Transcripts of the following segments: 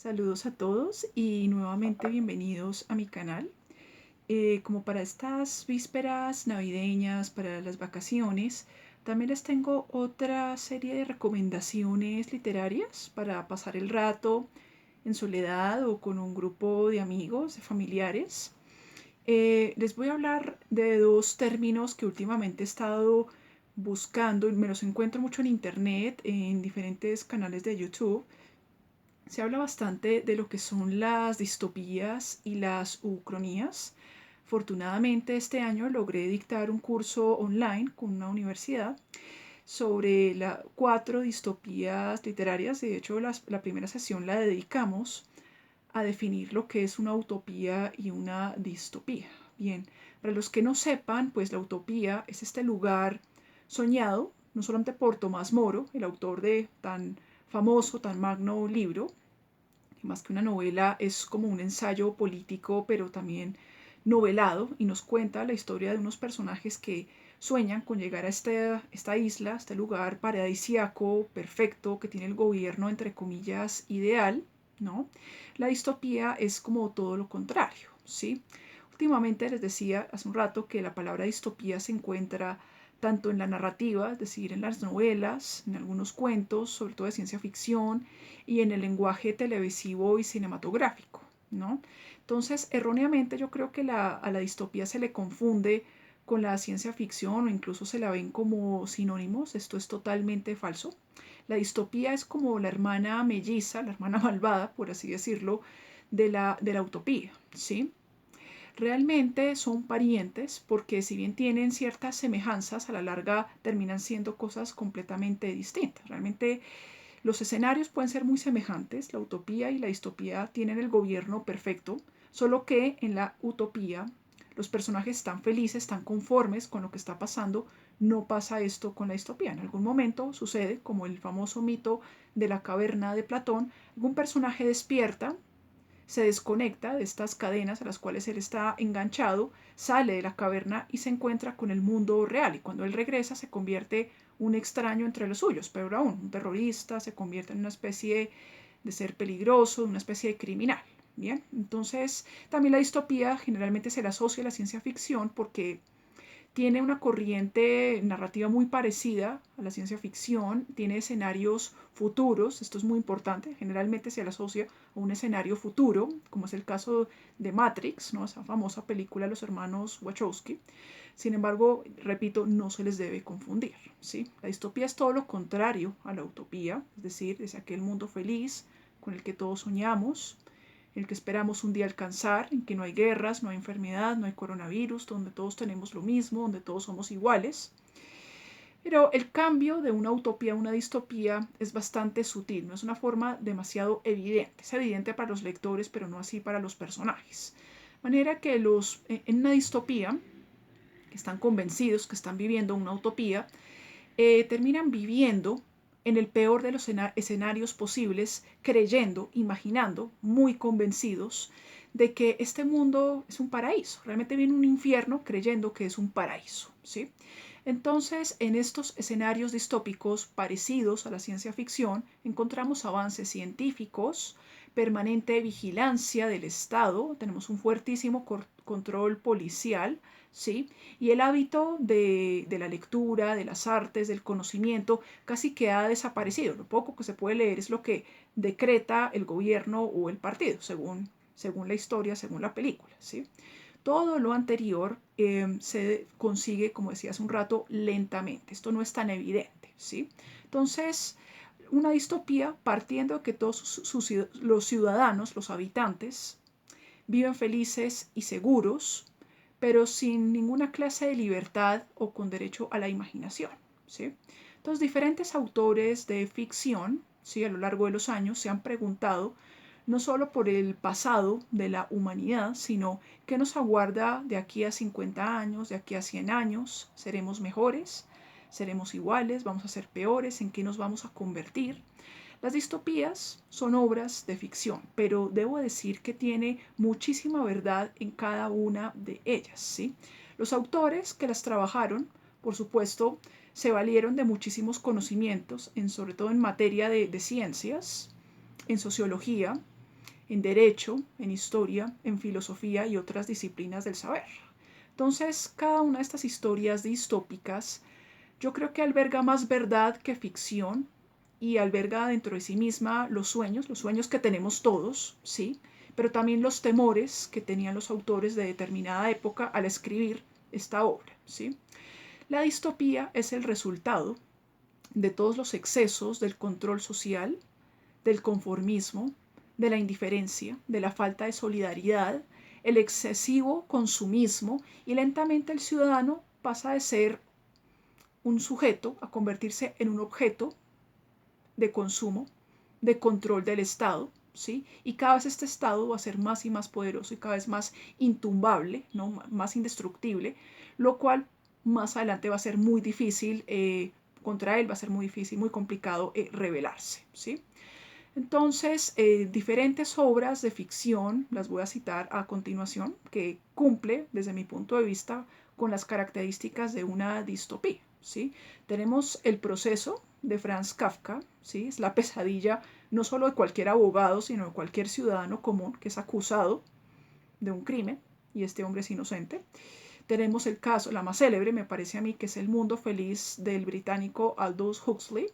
Saludos a todos y nuevamente bienvenidos a mi canal. Como para estas vísperas navideñas, para las vacaciones, también les tengo otra serie de recomendaciones literarias para pasar el rato en soledad o con un grupo de amigos, de familiares. Les voy a hablar de dos términos que últimamente he estado buscando y me los encuentro mucho en internet, en diferentes canales de YouTube. Se habla bastante de lo que son las distopías y las ucronías. Afortunadamente este año logré dictar un curso online con una universidad sobre las 4 distopías literarias. De hecho, la primera sesión la dedicamos a definir lo que es una utopía y una distopía. Bien, para los que no sepan, pues la utopía es este lugar soñado, no solamente por Tomás Moro, el autor de tan famoso, tan magno libro, más que una novela, es como un ensayo político, pero también novelado, y nos cuenta la historia de unos personajes que sueñan con llegar a esta isla, a este lugar paradisiaco, perfecto, que tiene el gobierno, entre comillas, ideal, ¿no? La distopía es como todo lo contrario, ¿sí? Últimamente les decía hace un rato que la palabra distopía se encuentra tanto en la narrativa, es decir, en las novelas, en algunos cuentos, sobre todo de ciencia ficción, y en el lenguaje televisivo y cinematográfico, ¿no? Entonces, erróneamente yo creo que a la distopía se le confunde con la ciencia ficción o incluso se la ven como sinónimos. Esto es totalmente falso. La distopía es como la hermana melliza, la hermana malvada, por así decirlo, de la utopía, ¿sí? Realmente son parientes porque si bien tienen ciertas semejanzas, a la larga terminan siendo cosas completamente distintas. Realmente los escenarios pueden ser muy semejantes, la utopía y la distopía tienen el gobierno perfecto, solo que en la utopía los personajes están felices, están conformes con lo que está pasando, no pasa esto con la distopía. En algún momento sucede, como el famoso mito de la caverna de Platón, algún personaje despierta, se desconecta de estas cadenas a las cuales él está enganchado, sale de la caverna y se encuentra con el mundo real. Y cuando él regresa se convierte un extraño entre los suyos, pero aún un terrorista, se convierte en una especie de ser peligroso, una especie de criminal. Bien, entonces también la distopía generalmente se la asocia a la ciencia ficción porque tiene una corriente narrativa muy parecida a la ciencia ficción, tiene escenarios futuros, esto es muy importante, generalmente se le asocia a un escenario futuro, como es el caso de Matrix, ¿no? Esa famosa película de los hermanos Wachowski. Sin embargo, repito, no se les debe confundir, ¿sí? La distopía es todo lo contrario a la utopía, es decir, es aquel mundo feliz con el que todos soñamos, el que esperamos un día alcanzar, en que no hay guerras, no hay enfermedad, no hay coronavirus, donde todos tenemos lo mismo, donde todos somos iguales. Pero el cambio de una utopía a una distopía es bastante sutil, no es una forma demasiado evidente. Es evidente para los lectores, pero no así para los personajes. De manera que en una distopía, que están convencidos que están viviendo una utopía, terminan viviendo en el peor de los escenarios posibles, creyendo, imaginando, muy convencidos de que este mundo es un paraíso. Realmente viene un infierno creyendo que es un paraíso, ¿sí? Entonces, en estos escenarios distópicos parecidos a la ciencia ficción, encontramos avances científicos, permanente vigilancia del Estado, tenemos un fuertísimo control policial, ¿sí? Y el hábito de la lectura, de las artes, del conocimiento, casi que ha desaparecido. Lo poco que se puede leer es lo que decreta el gobierno o el partido, según la historia, según la película, ¿sí? Todo lo anterior se consigue, como decía hace un rato, lentamente. Esto no es tan evidente, ¿sí? Entonces, una distopía partiendo de que todos los ciudadanos, los habitantes, viven felices y seguros, pero sin ninguna clase de libertad o con derecho a la imaginación, ¿sí? Entonces, diferentes autores de ficción, ¿sí? A lo largo de los años se han preguntado no solo por el pasado de la humanidad, sino qué nos aguarda de aquí a 50 años, de aquí a 100 años. ¿Seremos mejores? ¿Seremos iguales? ¿Vamos a ser peores? ¿En qué nos vamos a convertir? Las distopías son obras de ficción, pero debo decir que tiene muchísima verdad en cada una de ellas, ¿sí? Los autores que las trabajaron, por supuesto, se valieron de muchísimos conocimientos, sobre todo en materia de ciencias, en sociología, en derecho, en historia, en filosofía y otras disciplinas del saber. Entonces, cada una de estas historias distópicas yo creo que alberga más verdad que ficción y alberga dentro de sí misma los sueños que tenemos todos, ¿sí? Pero también los temores que tenían los autores de determinada época al escribir esta obra, ¿sí? La distopía es el resultado de todos los excesos del control social, del conformismo, de la indiferencia, de la falta de solidaridad, el excesivo consumismo y lentamente el ciudadano pasa de ser un sujeto a convertirse en un objeto de consumo, de control del Estado, ¿sí? Y cada vez este Estado va a ser más y más poderoso y cada vez más intumbable, ¿no? Más indestructible, lo cual más adelante va a ser muy difícil, contra él va a ser muy difícil, muy complicado rebelarse, ¿sí? Entonces, diferentes obras de ficción, las voy a citar a continuación, que cumple, desde mi punto de vista, con las características de una distopía, ¿sí? Tenemos El proceso de Franz Kafka, ¿sí? Es la pesadilla no solo de cualquier abogado, sino de cualquier ciudadano común que es acusado de un crimen, y este hombre es inocente. Tenemos el caso, la más célebre, me parece a mí, que es El mundo feliz del británico Aldous Huxley.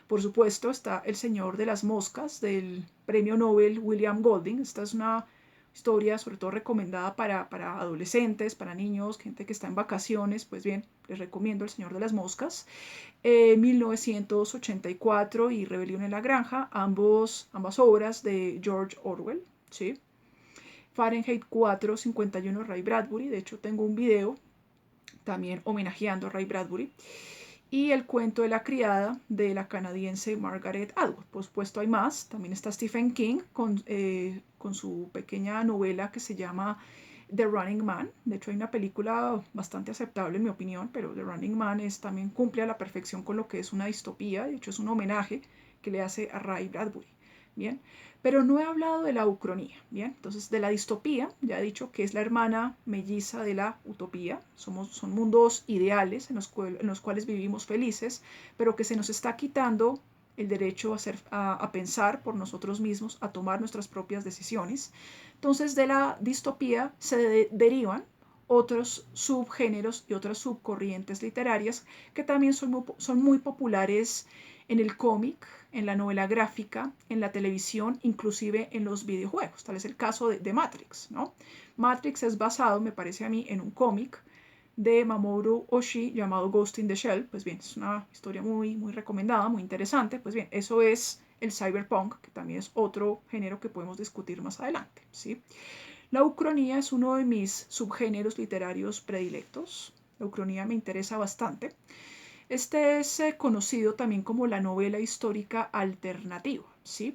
Por supuesto está El señor de las moscas del premio Nobel William Golding. Esta es una historia sobre todo recomendada para adolescentes, para niños, gente que está en vacaciones. Pues bien, les recomiendo El señor de las moscas. 1984 y Rebelión en la granja, ambas obras de George Orwell, ¿sí? Fahrenheit 451, Ray Bradbury. De hecho, tengo un video también homenajeando a Ray Bradbury. Y El cuento de la criada de la canadiense Margaret Atwood. Por supuesto hay más. También está Stephen King con su pequeña novela que se llama The Running Man. De hecho hay una película bastante aceptable en mi opinión, pero The Running Man también cumple a la perfección con lo que es una distopía. De hecho es un homenaje que le hace a Ray Bradbury. Bien, pero no he hablado de la ucronía. Bien, entonces de la distopía ya he dicho que es la hermana melliza de la utopía. Son mundos ideales en los cuales vivimos felices, pero que se nos está quitando el derecho a pensar por nosotros mismos, a tomar nuestras propias decisiones. Entonces de la distopía se derivan otros subgéneros y otras subcorrientes literarias que también son muy populares en el cómic, en la novela gráfica, en la televisión, inclusive en los videojuegos. Tal es el caso de Matrix, ¿no? Matrix es basado, me parece a mí, en un cómic de Mamoru Oshii llamado Ghost in the Shell. Pues bien, es una historia muy recomendada, muy interesante. Pues bien, eso es el cyberpunk, que también es otro género que podemos discutir más adelante, ¿sí? La ucronía es uno de mis subgéneros literarios predilectos. La ucronía me interesa bastante. Este es conocido también como la novela histórica alternativa, ¿sí?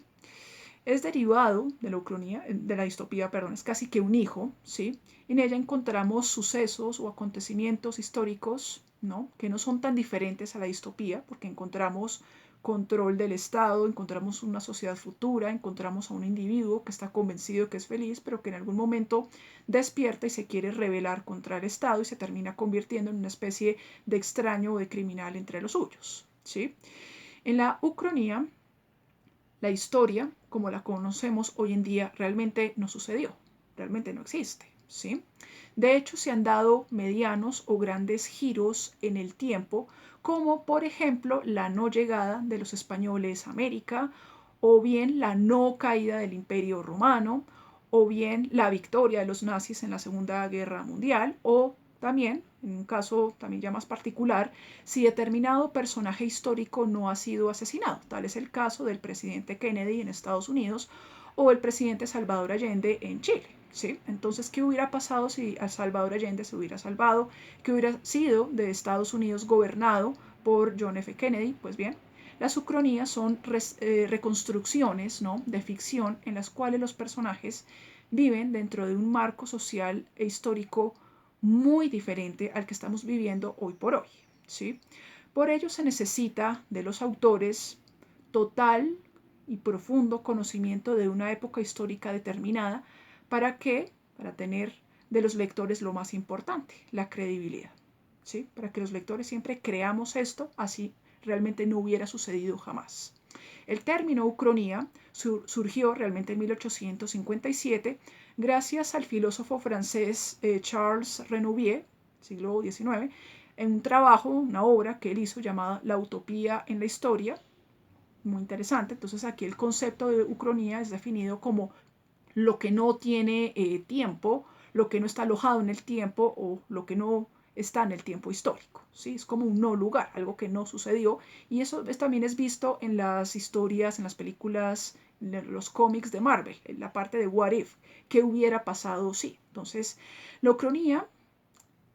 Es derivado de la ucronía, de la distopía, perdón, es casi que un hijo, ¿sí? En ella encontramos sucesos o acontecimientos históricos, ¿no? Que no son tan diferentes a la distopía, porque encontramos control del Estado, encontramos una sociedad futura, encontramos a un individuo que está convencido de que es feliz, pero que en algún momento despierta y se quiere rebelar contra el Estado y se termina convirtiendo en una especie de extraño o de criminal entre los suyos, ¿sí? En la ucronía, la historia, como la conocemos hoy en día, realmente no sucedió, realmente no existe, ¿sí? De hecho, se han dado medianos o grandes giros en el tiempo, como por ejemplo la no llegada de los españoles a América, o bien la no caída del Imperio Romano, o bien la victoria de los nazis en la Segunda Guerra Mundial, o también, en un caso también ya más particular, si determinado personaje histórico no ha sido asesinado. Tal es el caso del presidente Kennedy en Estados Unidos o el presidente Salvador Allende en Chile, ¿sí? Entonces, ¿qué hubiera pasado si a Salvador Allende se hubiera salvado? ¿Qué hubiera sido de Estados Unidos gobernado por John F. Kennedy? Pues bien, las ucronías son reconstrucciones, ¿no?, de ficción en las cuales los personajes viven dentro de un marco social e histórico muy diferente al que estamos viviendo hoy por hoy, ¿sí? Por ello se necesita de los autores total y profundo conocimiento de una época histórica determinada para tener de los lectores lo más importante, la credibilidad, ¿sí? Para que los lectores siempre creamos esto, así realmente no hubiera sucedido jamás. El término ucronía surgió realmente en 1857 gracias al filósofo francés Charles Renouvier, siglo XIX, en un trabajo, una obra que él hizo llamada La utopía en la historia, muy interesante. Entonces aquí el concepto de ucronía es definido como lo que no tiene tiempo, lo que no está alojado en el tiempo o lo que no está en el tiempo histórico. ¿Sí? Es como un no lugar, algo que no sucedió. Y eso también es visto en las historias, en las películas, en los cómics de Marvel, en la parte de What If, ¿qué hubiera pasado si? Sí. Entonces, la ucronía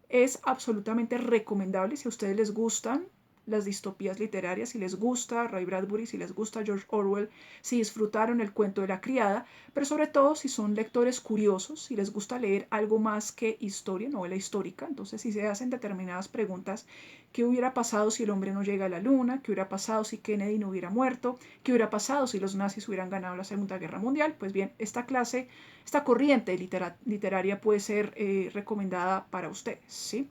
es absolutamente recomendable si a ustedes les gustan las distopías literarias, si les gusta Ray Bradbury, si les gusta George Orwell, si disfrutaron el cuento de la criada, pero sobre todo si son lectores curiosos, si les gusta leer algo más que historia, novela histórica, entonces si se hacen determinadas preguntas, ¿qué hubiera pasado si el hombre no llega a la luna? ¿Qué hubiera pasado si Kennedy no hubiera muerto? ¿Qué hubiera pasado si los nazis hubieran ganado la Segunda Guerra Mundial? Pues bien, esta corriente literaria puede ser recomendada para ustedes, ¿sí?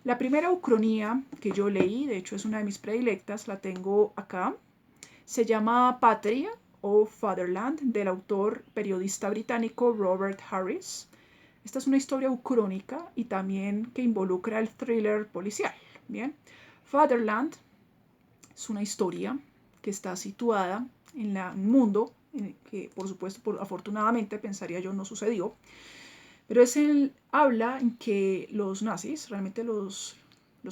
La primera ucronía que yo leí, de hecho es una de mis predilectas, la tengo acá, se llama Patria o Fatherland, del autor periodista británico Robert Harris. Esta es una historia ucrónica y también que involucra el thriller policial. Bien, Fatherland es una historia que está situada en un mundo en que, por supuesto, afortunadamente, pensaría yo, no sucedió, pero habla en que los nazis, realmente los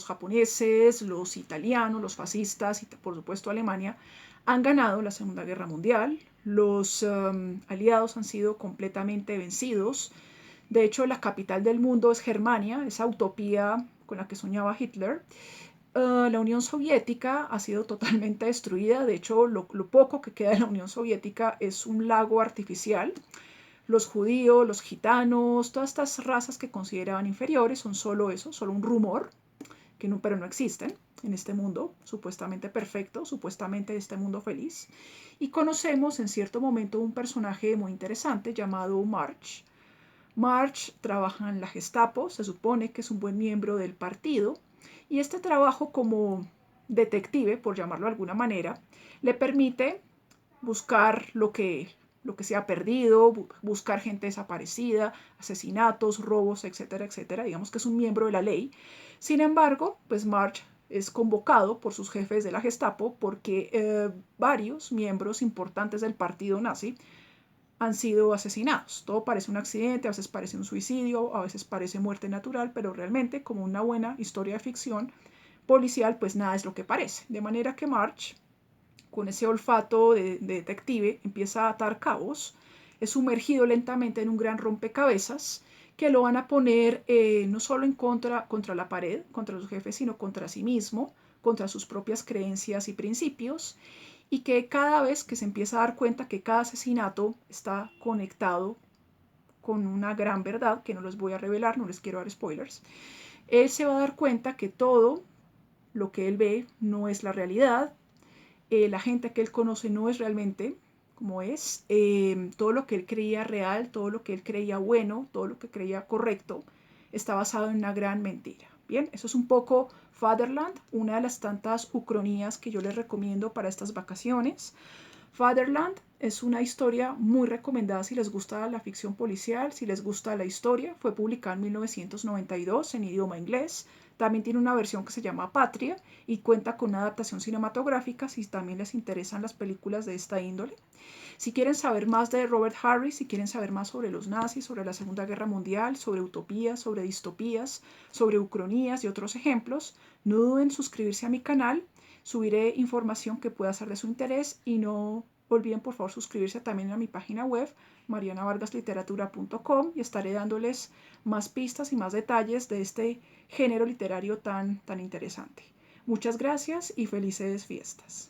japoneses, los italianos, los fascistas y por supuesto Alemania, han ganado la Segunda Guerra Mundial. Los aliados han sido completamente vencidos. De hecho, la capital del mundo es Germania, esa utopía con la que soñaba Hitler. La Unión Soviética ha sido totalmente destruida. De hecho, lo poco que queda de la Unión Soviética es un lago artificial. Los judíos, los gitanos, todas estas razas que consideraban inferiores son solo eso, solo un rumor, pero no existen en este mundo supuestamente perfecto, supuestamente este mundo feliz. Y conocemos en cierto momento un personaje muy interesante llamado March. March trabaja en la Gestapo, se supone que es un buen miembro del partido, y este trabajo como detective, por llamarlo de alguna manera, le permite buscar lo que se ha perdido, buscar gente desaparecida, asesinatos, robos, etcétera, etcétera. Digamos que es un miembro de la ley. Sin embargo, pues March es convocado por sus jefes de la Gestapo porque varios miembros importantes del partido nazi han sido asesinados. Todo parece un accidente, a veces parece un suicidio, a veces parece muerte natural, pero realmente, como una buena historia de ficción policial, pues nada es lo que parece. De manera que March, con ese olfato de detective, empieza a atar cabos, es sumergido lentamente en un gran rompecabezas que lo van a poner no solo contra la pared, contra sus jefes, sino contra sí mismo, contra sus propias creencias y principios, y que cada vez que se empieza a dar cuenta que cada asesinato está conectado con una gran verdad, que no les voy a revelar, no les quiero dar spoilers, él se va a dar cuenta que todo lo que él ve no es la realidad, la gente que él conoce no es realmente como es, todo lo que él creía real, todo lo que él creía bueno, todo lo que creía correcto, está basado en una gran mentira. Bien, eso es un poco Fatherland, una de las tantas ucronías que yo les recomiendo para estas vacaciones. Fatherland es una historia muy recomendada si les gusta la ficción policial, si les gusta la historia. Fue publicada en 1992 en idioma inglés. También tiene una versión que se llama Patria y cuenta con una adaptación cinematográfica si también les interesan las películas de esta índole. Si quieren saber más de Robert Harris, si quieren saber más sobre los nazis, sobre la Segunda Guerra Mundial, sobre utopías, sobre distopías, sobre ucronías y otros ejemplos, no duden en suscribirse a mi canal. Subiré información que pueda ser de su interés y no olviden por favor suscribirse también a mi página web marianavargasliteratura.com y estaré dándoles más pistas y más detalles de este género literario tan interesante. Muchas gracias y felices fiestas.